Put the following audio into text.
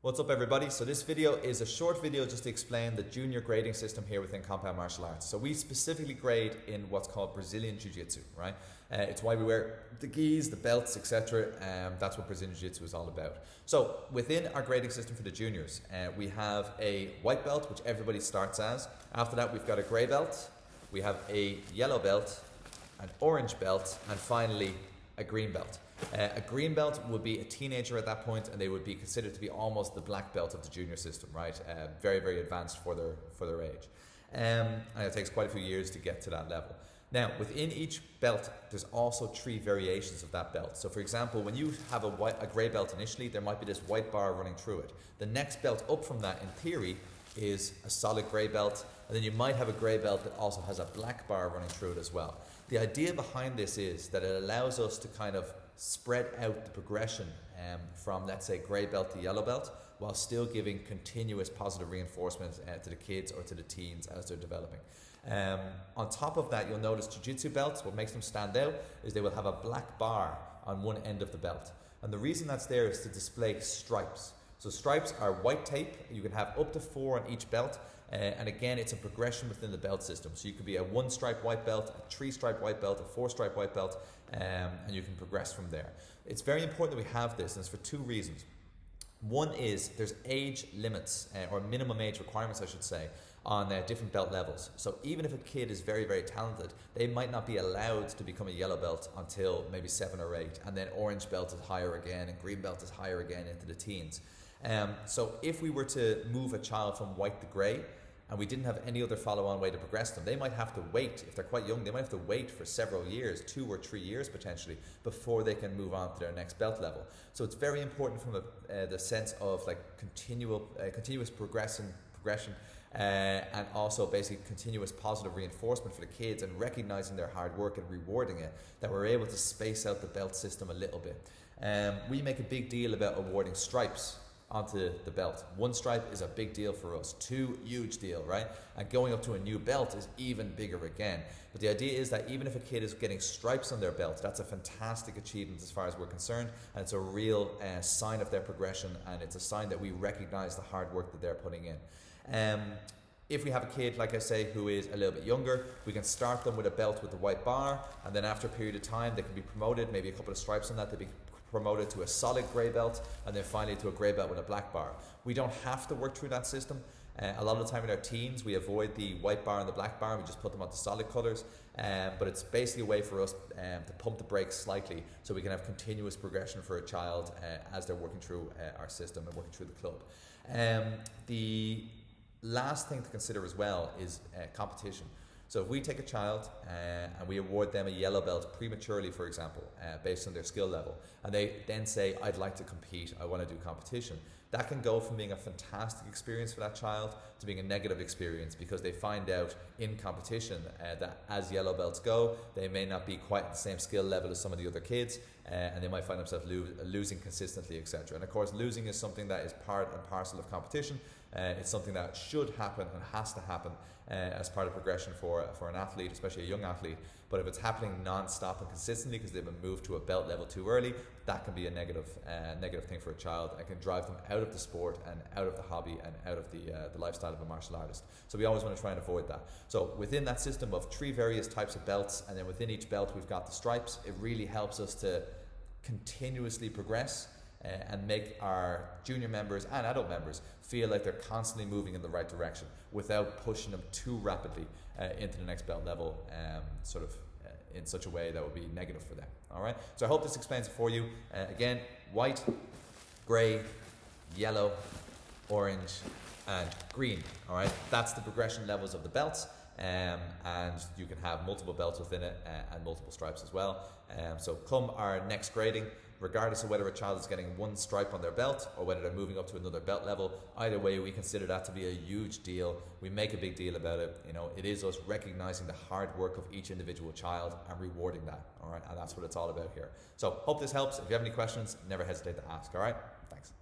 What's up everybody? So this video is a short video just to explain the junior grading system here within compound martial arts. So we specifically grade in what's called Brazilian Jiu Jitsu, right? It's why we wear the gis, the belts, etc. That's what Brazilian Jiu Jitsu is all about. So within our grading system for the juniors, we have a white belt, which everybody starts as. After that, we've got a gray belt, we have a yellow belt, an orange belt, and finally a green belt. A green belt would be a teenager at that point, and they would be considered to be almost the black belt of the junior system, right? Very, very advanced for their age. And it takes quite a few years to get to that level. Now, within each belt, there's also 3 variations of that belt. So for example, when you have a gray belt initially, there might be this white bar running through it. The next belt up from that, in theory, is a solid gray belt, and then you might have a gray belt that also has a black bar running through it as well. The idea behind this is that it allows us to kind of spread out the progression from, let's say, gray belt to yellow belt, while still giving continuous positive reinforcement to the kids or to the teens as they're developing. On top of that, you'll notice jiu-jitsu belts, what makes them stand out is they will have a black bar on one end of the belt. And the reason that's there is to display stripes. So stripes are white tape. You can have up to 4 on each belt. And again, it's a progression within the belt system. So you could be a 1-stripe white belt, a 3-stripe white belt, a 4-stripe white belt, and you can progress from there. It's very important that we have this, and it's for 2 reasons. One is there's age limits, or minimum age requirements, I should say, on different belt levels. So even if a kid is very, very talented, they might not be allowed to become a yellow belt until maybe 7 or 8, and then orange belt is higher again, and green belt is higher again into the teens. So if we were to move a child from white to grey, and we didn't have any other follow-on way to progress them, they might have to wait, if they're quite young, they might have to wait for several years, 2 or 3 years potentially, before they can move on to their next belt level. So it's very important from the sense of like continuous progression, and also basically continuous positive reinforcement for the kids, and recognizing their hard work and rewarding it, that we're able to space out the belt system a little bit. We make a big deal about awarding stripes onto the belt. 1 stripe is a big deal for us, 2, huge deal, right? And going up to a new belt is even bigger again. But the idea is that even if a kid is getting stripes on their belt, that's a fantastic achievement as far as we're concerned, and it's a real sign of their progression, and it's a sign that we recognize the hard work that they're putting in. If we have a kid, like I say, who is a little bit younger, we can start them with a belt with the white bar, and then after a period of time, they can be promoted, maybe a couple of stripes on that, they'll be promoted to a solid grey belt, and then finally to a grey belt with a black bar. We don't have to work through that system. A lot of the time in our teens, we avoid the white bar and the black bar, and we just put them onto solid colours. But it's basically a way for us to pump the brakes slightly, so we can have continuous progression for a child as they're working through our system and working through the club. The last thing to consider as well is competition. So if we take a child and we award them a yellow belt prematurely, for example, based on their skill level, and they then say, I'd like to compete, I want to do competition, that can go from being a fantastic experience for that child to being a negative experience, because they find out in competition that as yellow belts go, they may not be quite at the same skill level as some of the other kids, and they might find themselves losing consistently, etc. And of course, losing is something that is part and parcel of competition. It's something that should happen and has to happen as part of progression for an athlete, especially a young athlete. But if it's happening non-stop and consistently because they've been moved to a belt level too early, that can be a negative thing for a child, and can drive them out of the sport and out of the hobby and out of the lifestyle of a martial artist. So we always want to try and avoid that. So within that system of 3 various types of belts, and then within each belt we've got the stripes, it really helps us to continuously progress and make our junior members and adult members feel like they're constantly moving in the right direction without pushing them too rapidly into the next belt level, in such a way that would be negative for them. All right, so I hope this explains it for you. Again, white, grey, yellow, orange, and green. All right, that's the progression levels of the belts. And you can have multiple belts within it and multiple stripes as well. So come our next grading, regardless of whether a child is getting 1 stripe on their belt or whether they're moving up to another belt level, either way we consider that to be a huge deal. We make a big deal about it. You know, it is us recognizing the hard work of each individual child and rewarding that. All right, and that's what it's all about here. So hope this helps. If you have any questions, never hesitate to ask. All right, thanks.